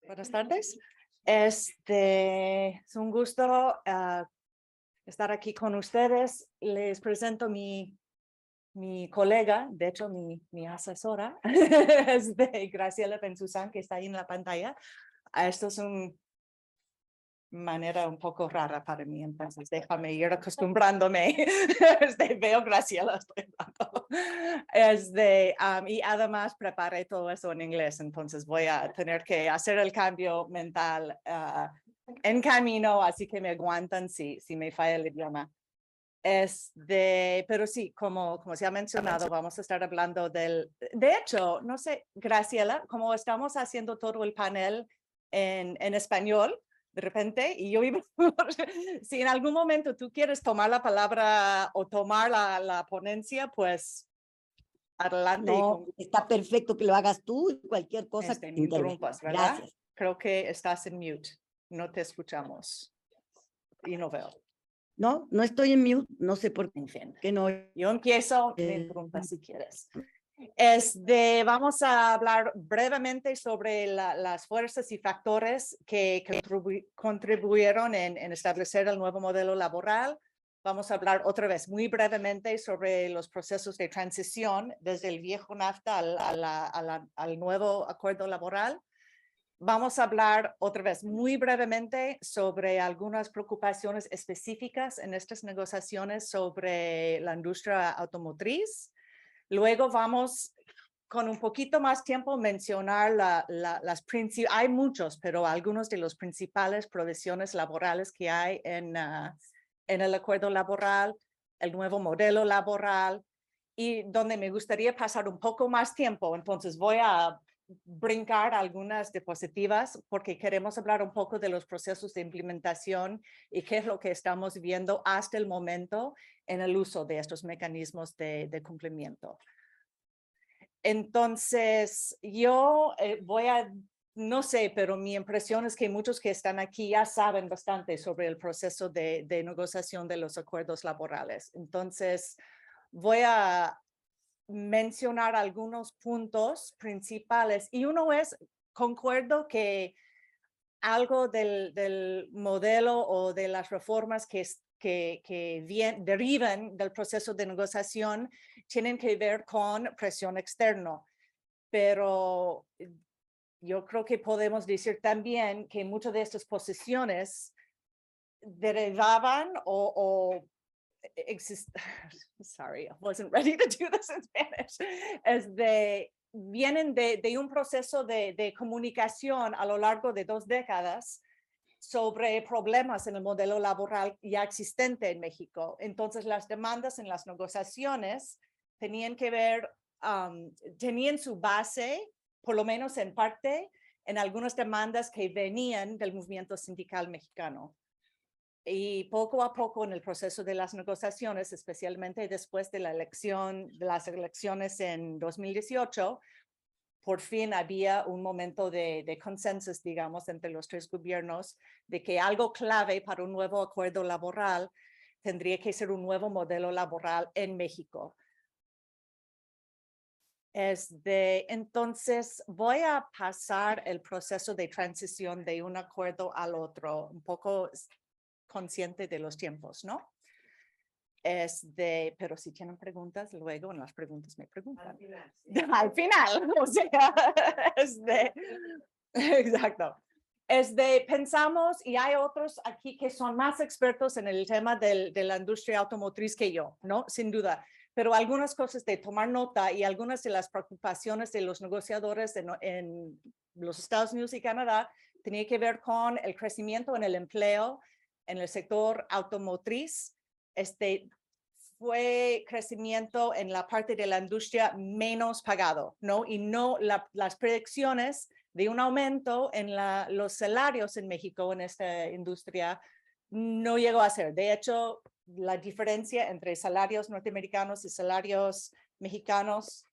Buenas tardes. Es un gusto estar aquí con ustedes. Les presento mi colega, de hecho mi asesora, es de Graciela Bensusan, que está ahí en la pantalla. Esto es una manera un poco rara para mí, entonces déjame ir acostumbrándome. Veo Graciela, estoy hablando. Y además preparé todo eso en inglés, entonces voy a tener que hacer el cambio mental en camino, así que me aguantan si me falla el idioma. Pero sí, como se ha mencionado, vamos a estar hablando de hecho, no sé, Graciela, como estamos haciendo todo el panel en español, de repente, y yo iba, si en algún momento tú quieres tomar la palabra o tomar la ponencia, pues adelante. No, está perfecto que lo hagas tú y cualquier cosa que me te interrumpa. interrumpas, ¿verdad? Gracias. Creo que estás en mute, no te escuchamos y no veo. No, no estoy en mute, no sé por En fin, qué no. yo empiezo, me interrumpas si quieres. Vamos a hablar brevemente sobre las fuerzas y factores que contribuyeron en establecer el nuevo modelo laboral. Vamos a hablar otra vez muy brevemente sobre los procesos de transición desde el viejo NAFTA al nuevo acuerdo laboral. Vamos a hablar otra vez muy brevemente sobre algunas preocupaciones específicas en estas negociaciones sobre la industria automotriz. Luego vamos con un poquito más tiempo mencionar hay muchos, pero algunos de los principales provisiones laborales que hay en el acuerdo laboral, el nuevo modelo laboral, y donde me gustaría pasar un poco más tiempo. Entonces voy a brincar algunas diapositivas porque queremos hablar un poco de los procesos de implementación y qué es lo que estamos viendo hasta el momento en el uso de estos mecanismos de cumplimiento. Entonces, yo no sé, pero mi impresión es que muchos que están aquí ya saben bastante sobre el proceso de negociación de los acuerdos laborales. Entonces, voy a mencionar algunos puntos principales y uno es, concuerdo que algo del modelo o de las reformas que derivan del proceso de negociación tienen que ver con presión externa, pero yo creo que podemos decir también que muchas de estas posiciones derivaban sorry, I wasn't ready to do this in Spanish, vienen de un proceso de comunicación a lo largo de 2 décadas sobre problemas en el modelo laboral ya existente en México. Entonces, las demandas en las negociaciones tenían que ver, tenían su base, por lo menos en parte, en algunas demandas que venían del movimiento sindical mexicano. Y poco a poco en el proceso de las negociaciones, especialmente después de las elecciones en 2018, por fin había un momento de consenso, digamos, entre los 3 gobiernos de que algo clave para un nuevo acuerdo laboral tendría que ser un nuevo modelo laboral en México. Entonces, voy a pasar el proceso de transición de un acuerdo al otro, un poco consciente de los tiempos, ¿no? Pero si tienen preguntas, luego en las preguntas me preguntan. Al final, sí. Al final, o sea, exacto. Pensamos, y hay otros aquí que son más expertos en el tema de la industria automotriz que yo, ¿no? Sin duda. Pero algunas cosas de tomar nota y algunas de las preocupaciones de los negociadores en los Estados Unidos y Canadá tenía que ver con el crecimiento en el empleo en el sector automotriz. Fue crecimiento en la parte de la industria menos pagado, ¿no? Y no las predicciones de un aumento en los salarios en México en esta industria no llegó a ser. De hecho, la diferencia entre salarios norteamericanos y salarios mexicanos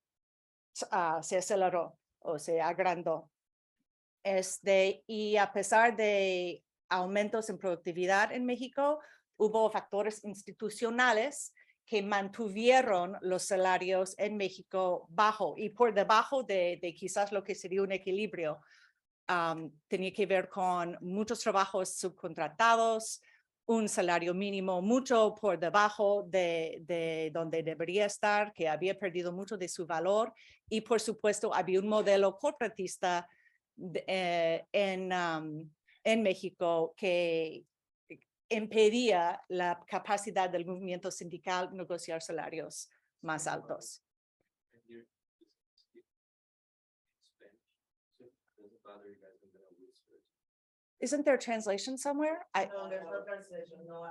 se aceleró o se agrandó. Y a pesar de aumentos en productividad en México, hubo factores institucionales que mantuvieron los salarios en México bajo y por debajo de quizás lo que sería un equilibrio. tenía que ver con muchos trabajos subcontratados, un salario mínimo mucho por debajo de donde debería estar, que había perdido mucho de su valor, y por supuesto había un modelo corporatista en México que impedía la capacidad del movimiento sindical negociar salarios más altos. Isn't there a translation somewhere? No, there's no translation, no.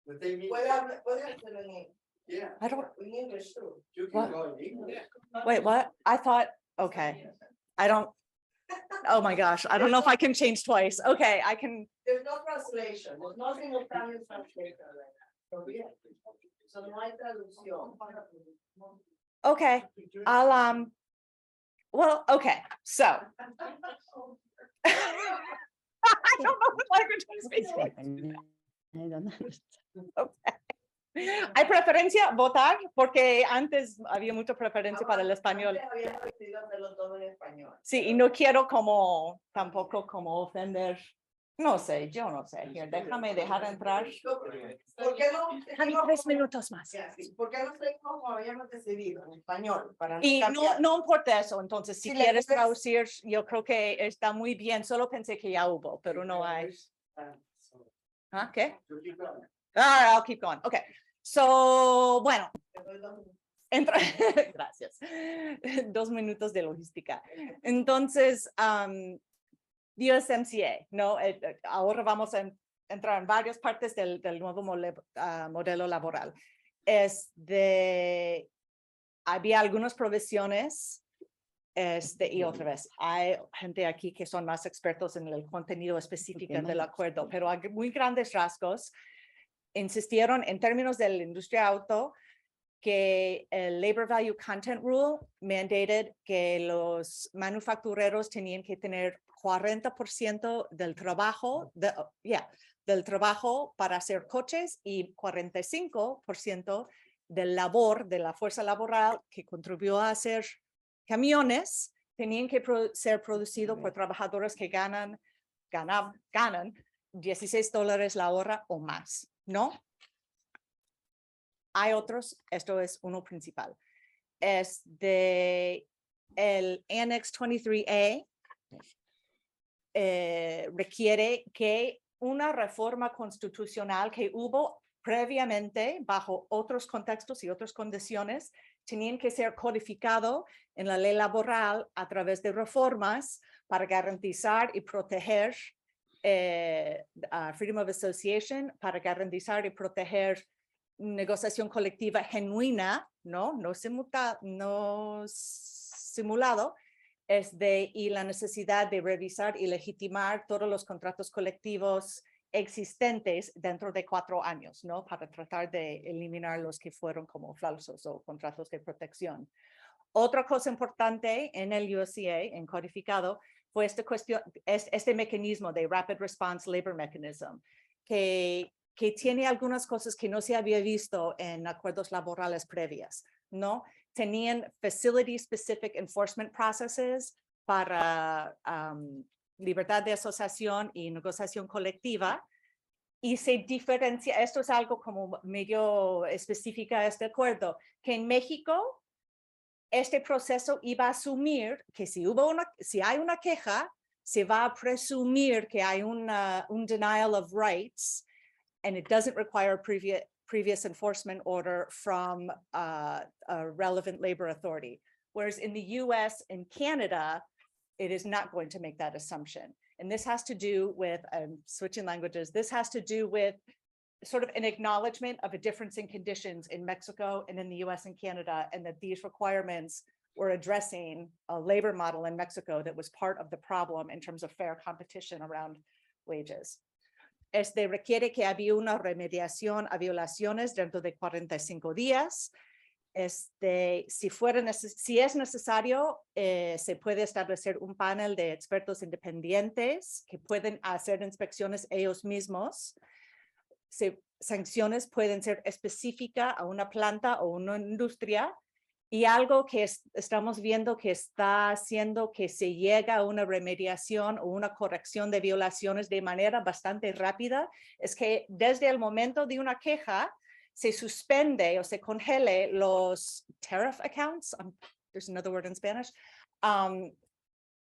The thing is, Puede hacerlo en yeah, I don't, English too. you What? can go in English. wait, what? I thought, okay. I don't, oh my gosh, I don't know if I can change twice. Okay, I can, There's no translation, there's no simultaneous translation right now. So no hay traducción. okay, I'll, well, okay, so. I don't know what language I'm speaking. I don't know. Hay preferencia votar porque antes había mucha preferencia para el español. Antes había decidido hacerlo todo en español. Sí, y no quiero como tampoco como ofender. No sé, yo no sé. Here, déjame dejar entrar. ¿Por qué no? Dame 3 minutos más. Ya, sí. ¿Por qué no sé cómo habíamos decidido en español? Para no Y cambiar? no importa eso, entonces si Si le quieres puedes- traducir, yo creo que está muy bien. Solo pensé que ya hubo, pero no hay. ¿Ah, qué? You keep going. I'll keep going. Okay. So, bueno, Te doy 2 minutos. entra, gracias. 2 minutos de logística. Entonces, USMCA, ¿no? Ahora vamos a entrar en varias partes del nuevo modelo laboral. Había algunas provisiones, y otra vez, hay gente aquí que son más expertos en el contenido específico del acuerdo, pero a muy grandes rasgos insistieron en términos de la industria auto que el Labor Value Content Rule mandated que los manufactureros tenían que tener 40% del trabajo, del trabajo para hacer coches y 45% del labor, de la fuerza laboral que contribuyó a hacer camiones, tenían que ser producidos por trabajadores que ganan $16 la hora o más, ¿no? Hay otros, esto es uno principal. Es de el Annex 23A, requiere que una reforma constitucional que hubo previamente bajo otros contextos y otras condiciones tenían que ser codificado en la ley laboral a través de reformas para garantizar y proteger freedom of association, para garantizar y proteger negociación colectiva genuina, no simulado, y la necesidad de revisar y legitimar todos los contratos colectivos existentes dentro de 4 años, ¿no? Para tratar de eliminar los que fueron como falsos o contratos de protección. Otra cosa importante en el USCA, en codificado, fue este mecanismo de Rapid Response Labor Mechanism, que tiene algunas cosas que no se había visto en acuerdos laborales previas, ¿no? Tenían facility specific enforcement processes para libertad de asociación y negociación colectiva, y se diferencia, esto es algo como medio específica este acuerdo, que en México este proceso iba a asumir que si hay una queja, se va a presumir que hay un denial of rights, and it doesn't require a previous enforcement order from a relevant labor authority. Whereas in the US and Canada, it is not going to make that assumption. And this has to do with, switching languages, this has to do with sort of an acknowledgement of a difference in conditions in Mexico and in the US and Canada, and that these requirements were addressing a labor model in Mexico that was part of the problem in terms of fair competition around wages. Requiere que había una remediación a violaciones dentro de 45 días. Si es necesario, se puede establecer un panel de expertos independientes que pueden hacer inspecciones ellos mismos. Sanciones pueden ser específicas a una planta o una industria, Y algo que estamos viendo que está haciendo que se llegue a una remediación o una corrección de violaciones de manera bastante rápida es que desde el momento de una queja se suspende o se congele los tariff accounts. There's another word in Spanish.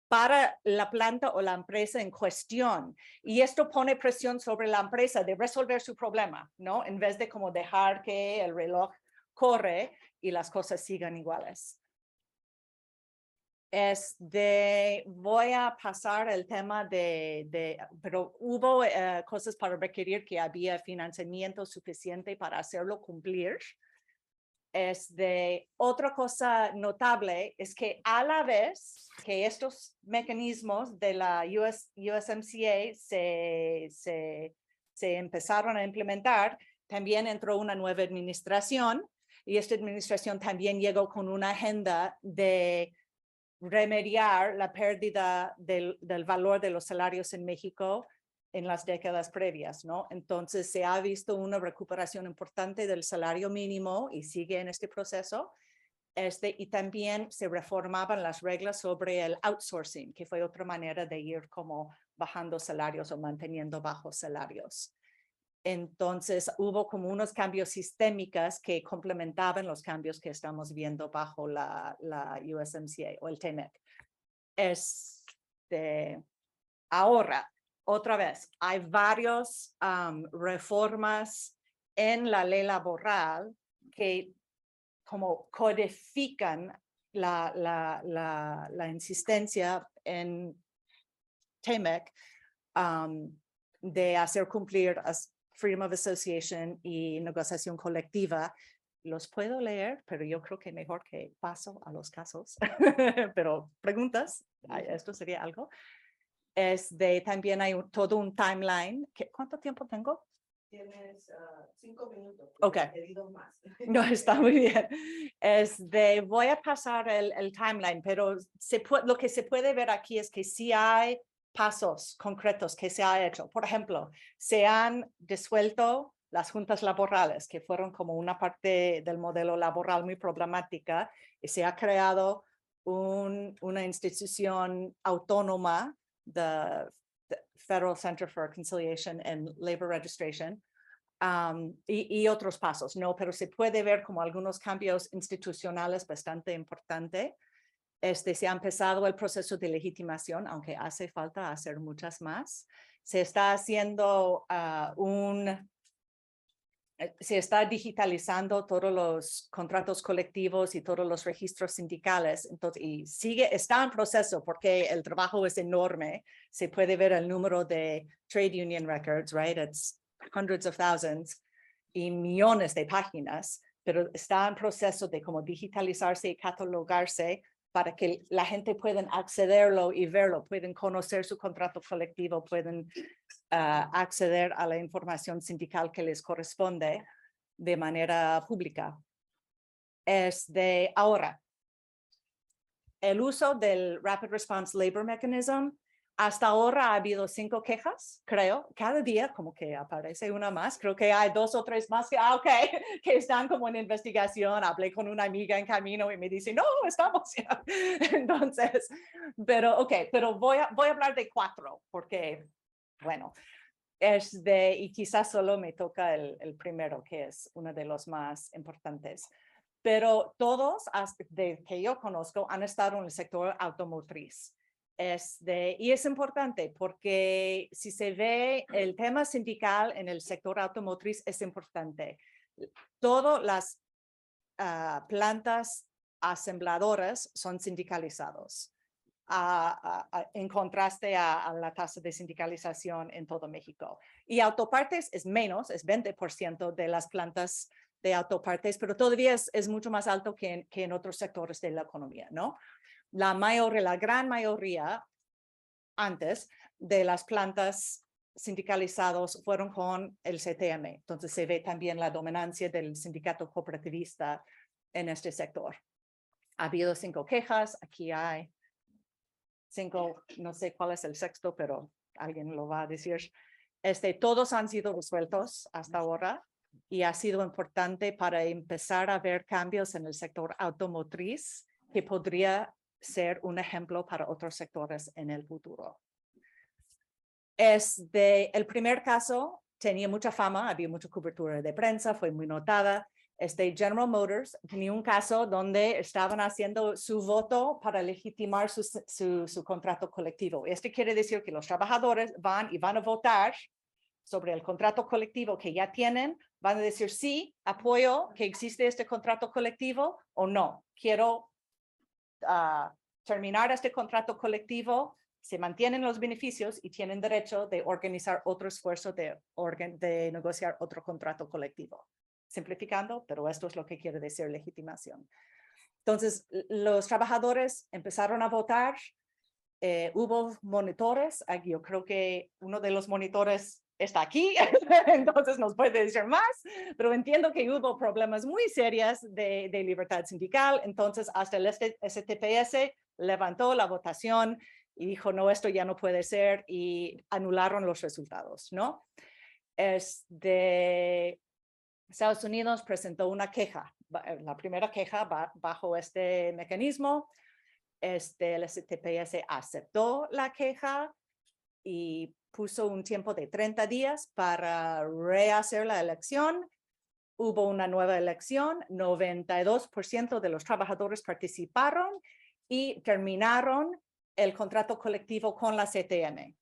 Para la planta o la empresa en cuestión. Y esto pone presión sobre la empresa de resolver su problema, ¿no? En vez de como dejar que el reloj corre y las cosas sigan iguales. Voy a pasar el tema pero hubo cosas para requerir que había financiamiento suficiente para hacerlo cumplir. Otra cosa notable es que a la vez que estos mecanismos de la USMCA se empezaron a implementar, también entró una nueva administración y esta administración también llegó con una agenda de remediar la pérdida del valor de los salarios en México en las décadas previas, ¿no? Entonces se ha visto una recuperación importante del salario mínimo y sigue en este proceso. Y también se reformaban las reglas sobre el outsourcing, que fue otra manera de ir como bajando salarios o manteniendo bajos salarios. Entonces hubo como unos cambios sistémicos que complementaban los cambios que estamos viendo bajo la USMCA o el TEMEC. Ahora, otra vez, hay varias reformas en la ley laboral que como codifican la insistencia en TEMEC de hacer cumplir Freedom of Association y negociación colectiva. Los puedo leer, pero yo creo que mejor que paso a los casos. Pero preguntas, esto sería algo. También hay todo un timeline. ¿Cuánto tiempo tengo? Tienes 5 minutos. Ok. He pedido más. No, está muy bien. Voy a pasar el timeline, pero lo que se puede ver aquí es que sí hay pasos concretos que se ha hecho. Por ejemplo, se han disuelto las juntas laborales, que fueron como una parte del modelo laboral muy problemática, y se ha creado una institución autónoma, the Federal Center for Conciliation and Labor Registration, y otros pasos, ¿no? Pero se puede ver como algunos cambios institucionales bastante importantes. Se ha empezado el proceso de legitimación, aunque hace falta hacer muchas más. Se está haciendo se está digitalizando todos los contratos colectivos y todos los registros sindicales. Entonces, está en proceso porque el trabajo es enorme. Se puede ver el número de trade union records, right? It's hundreds of thousands y millones de páginas, pero está en proceso de como digitalizarse y catalogarse para que la gente pueda accederlo y verlo, pueden conocer su contrato colectivo, pueden acceder a la información sindical que les corresponde de manera pública. Ahora, el uso del Rapid Response Labor Mechanism, hasta ahora ha habido 5 quejas, creo, cada día como que aparece una más, creo que hay 2 o 3 más que están como en investigación. Hablé con una amiga en camino y me dice, no, estamos ya. Entonces, pero voy a hablar de 4 porque, bueno, y quizás solo me toca el primero, que es uno de los más importantes. Pero todos, que yo conozco, han estado en el sector automotriz. Y es importante porque si se ve el tema sindical en el sector automotriz es importante. Todas las plantas asembladoras son sindicalizados. En contraste a la tasa de sindicalización en todo México. Y autopartes es menos, es 20% de las plantas de autopartes, pero todavía es mucho más alto que en otros sectores de la economía, ¿no? La gran mayoría antes de las plantas sindicalizados fueron con el CTM. Entonces se ve también la dominancia del sindicato cooperativista en este sector. Ha habido 5 quejas, aquí hay 5, no sé cuál es el sexto, pero alguien lo va a decir. Todos han sido resueltos hasta ahora. y ha sido importante para empezar a ver cambios en el sector automotriz que podría ser un ejemplo para otros sectores en el futuro. El primer caso tenía mucha fama, había mucha cobertura de prensa, fue muy notada. General Motors tenía un caso donde estaban haciendo su voto para legitimar su contrato colectivo. Quiere decir que los trabajadores van a votar sobre el contrato colectivo que ya tienen, van a decir sí, apoyo que existe este contrato colectivo o no, quiero terminar este contrato colectivo, se mantienen los beneficios y tienen derecho de organizar otro esfuerzo de negociar otro contrato colectivo. Simplificando, pero esto es lo que quiere decir legitimación. Entonces, los trabajadores empezaron a votar, hubo monitores, yo creo que uno de los monitores está aquí, entonces nos puede decir más, pero entiendo que hubo problemas muy serios de libertad sindical, entonces hasta el STPS levantó la votación y dijo, no, esto ya no puede ser, y anularon los resultados, ¿no? Estados Unidos presentó una queja, la primera queja bajo este mecanismo. El STPS aceptó la queja y puso un tiempo de 30 días para rehacer la elección. Hubo una nueva elección, 92% de los trabajadores participaron y terminaron el contrato colectivo con la CTM.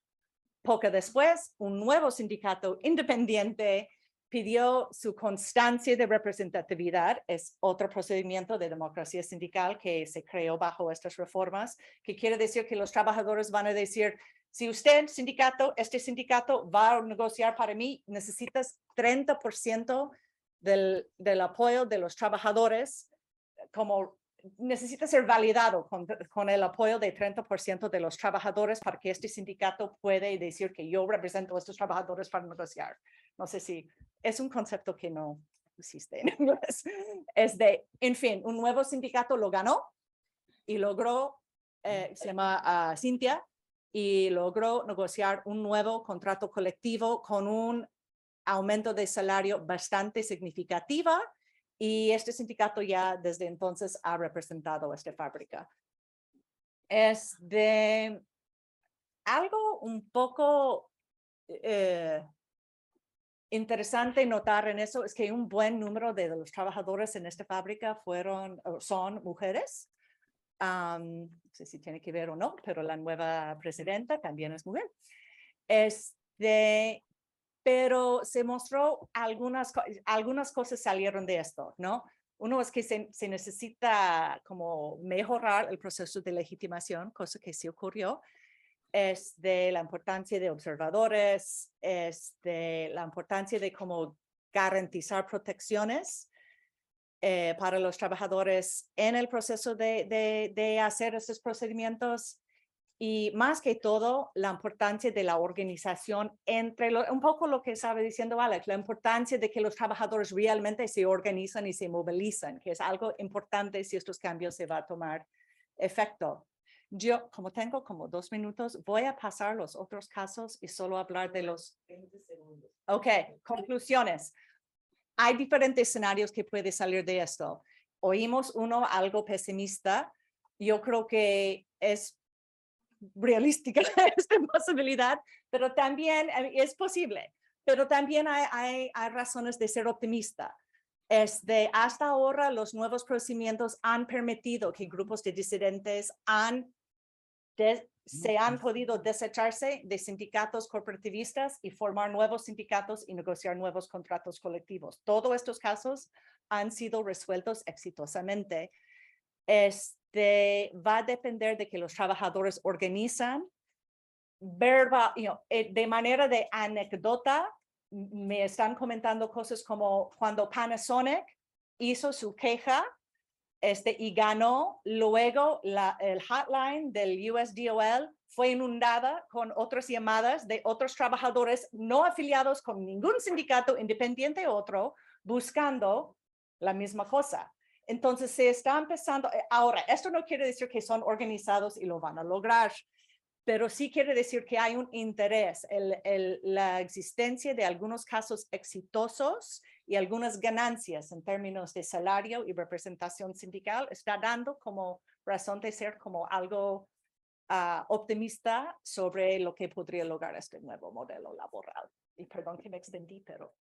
Poco después, un nuevo sindicato independiente pidió su constancia de representatividad. Es otro procedimiento de democracia sindical que se creó bajo estas reformas, que quiere decir que los trabajadores van a decir, si usted, sindicato, este sindicato va a negociar para mí, necesitas 30% del apoyo de los trabajadores, como necesita ser validado con el apoyo de 30% de los trabajadores para que este sindicato pueda decir que yo represento a estos trabajadores para negociar. No sé si es un concepto que no existe en inglés. En fin, un nuevo sindicato lo ganó y logró, se llama Cintia, y logró negociar un nuevo contrato colectivo con un aumento de salario bastante significativa, y este sindicato ya desde entonces ha representado esta fábrica. Es de algo un poco interesante notar en eso, es que un buen número de los trabajadores en esta fábrica son mujeres. No sé si tiene que ver o no, pero la nueva presidenta también es mujer. Pero se mostró algunas cosas salieron de esto, ¿no? Uno es que se necesita como mejorar el proceso de legitimación, cosa que sí ocurrió. Es de la importancia de observadores, es de la importancia de cómo garantizar protecciones para los trabajadores en el proceso de hacer estos procedimientos. Y más que todo, la importancia de la organización un poco lo que estaba diciendo Alex, la importancia de que los trabajadores realmente se organizan y se movilizan, que es algo importante si estos cambios se van a tomar efecto. Yo, como tengo como 2 minutos, voy a pasar los otros casos y solo hablar de los 20 segundos. Ok, conclusiones. Hay diferentes escenarios que puede salir de esto. Oímos uno algo pesimista. Yo creo que es realística esta posibilidad, pero también es posible, pero también hay razones de ser optimista. Hasta ahora los nuevos procedimientos han permitido que grupos de disidentes se han podido desecharse de sindicatos corporativistas y formar nuevos sindicatos y negociar nuevos contratos colectivos. Todos estos casos han sido resueltos exitosamente. Va a depender de que los trabajadores organizan, de manera de anécdota. Me están comentando cosas como cuando Panasonic hizo su queja y ganó, luego el hotline del USDOL fue inundada con otras llamadas de otros trabajadores no afiliados con ningún sindicato independiente u otro, buscando la misma cosa. Entonces se está empezando. Ahora, esto no quiere decir que son organizados y lo van a lograr, pero sí quiere decir que hay un interés, la existencia de algunos casos exitosos y algunas ganancias en términos de salario y representación sindical, está dando como razón de ser como algo optimista sobre lo que podría lograr este nuevo modelo laboral. Y perdón que me extendí, pero